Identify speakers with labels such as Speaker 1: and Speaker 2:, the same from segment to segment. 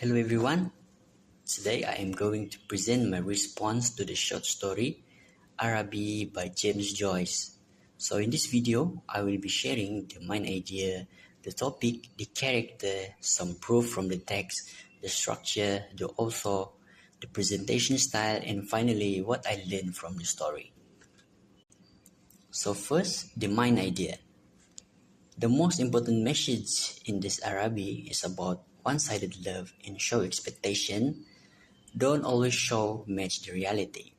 Speaker 1: Hello everyone. Today I am going to present my response to the short story Araby by James Joyce. So in this video, I will be sharing the main idea, the topic, the character, some proof from the text, the structure, the author, the presentation style, and finally what I learned from the story. So first, the main idea. The most important message in this Araby is about one-sided love and show expectation don't always show match the reality.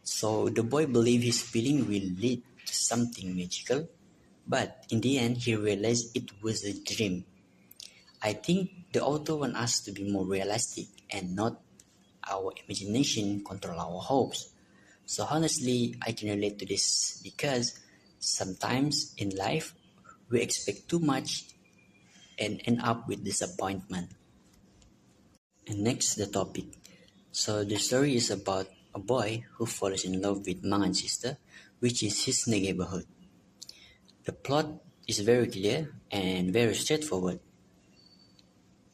Speaker 1: So the boy believed his feeling will lead to something magical, but in the end he realized it was a dream. I think the author wants us to be more realistic and not our imagination control our hopes. So honestly, I can relate to this because sometimes in life we expect too much and end up with disappointment. And next, the topic. So the story is about a boy who falls in love with Mangan's sister, which is his neighborhood. The plot is very clear and very straightforward.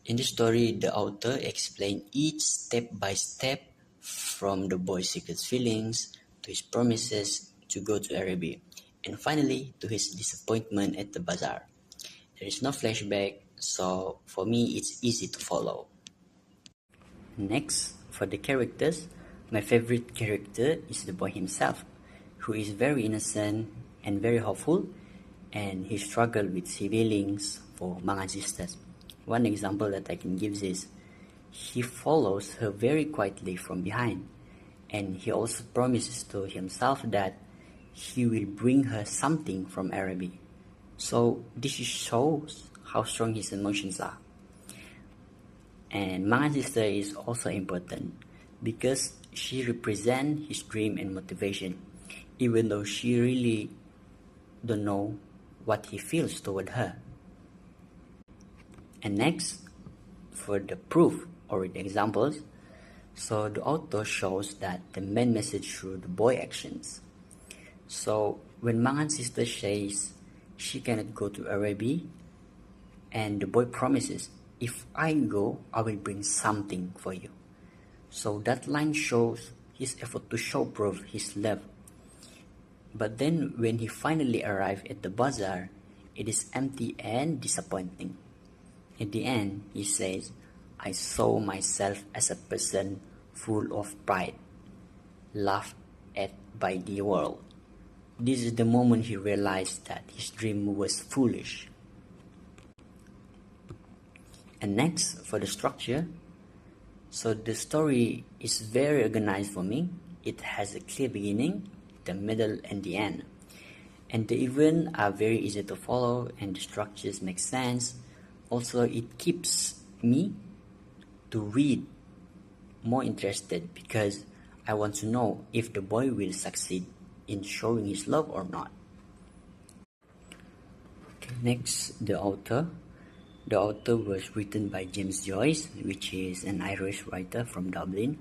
Speaker 1: In the story, the author explains each step by step from the boy's secret feelings to his promises to go to Araby, and finally to his disappointment at the bazaar. There is no flashback, so for me it's easy to follow. Next, for the characters, my favorite character is the boy himself, who is very innocent and very hopeful, and he struggled with feelings for Mangan sisters. One example that I can give is he follows her very quietly from behind, and he also promises to himself that he will bring her something from Araby. So this shows how strong his emotions are. And Mangan's sister is also important because she represents his dream and motivation, even though she really don't know what he feels toward her. And next, for the proof or the examples, so the author shows that the main message through the boy actions. So when Mangan's sister says she cannot go to Araby, and the boy promises, if I go, I will bring something for you. So that line shows his effort to show proof his love. But then when he finally arrives at the bazaar, it is empty and disappointing. At the end, he says, I saw myself as a person full of pride, laughed at by the world. This is the moment he realized that his dream was foolish. And next, for the structure, so the story is very organized for me. It has a clear beginning, the middle, and the end. And the events are very easy to follow, and the structures make sense. Also, it keeps me to read more interested because I want to know if the boy will succeed in showing his love or not. Okay, next, the author. The author was written by James Joyce, which is an Irish writer from Dublin.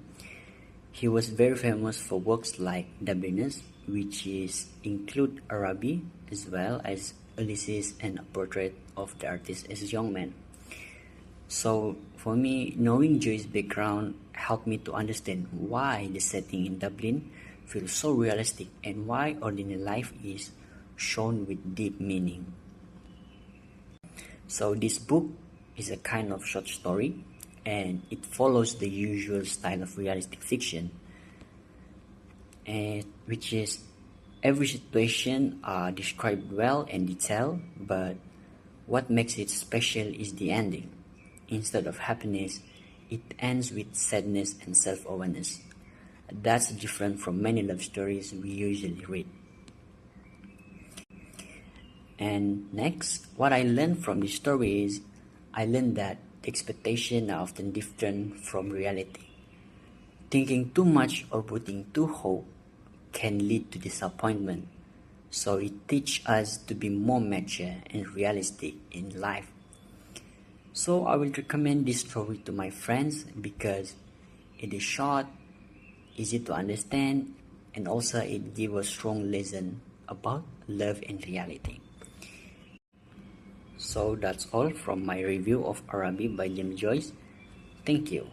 Speaker 1: He was very famous for works like Dubliners, which include Araby, as well as Ulysses and a portrait of the artist as a young man. So for me, knowing Joyce's background helped me to understand why the setting in Dublin feels so realistic and why ordinary life is shown with deep meaning. So this book is a kind of short story and it follows the usual style of realistic fiction, which is every situation are described well and detailed, but what makes it special is the ending. Instead of happiness, it ends with sadness and self-awareness. That's different from many love stories we usually read. And next, what I learned from this story is I learned that expectations are often different from reality. Thinking too much or putting too hope can lead to disappointment. So it teaches us to be more mature and realistic in life. So I will recommend this story to my friends because it is short, easy to understand, and also it gives a strong lesson about love and reality. So that's all from my review of Araby by James Joyce. Thank you.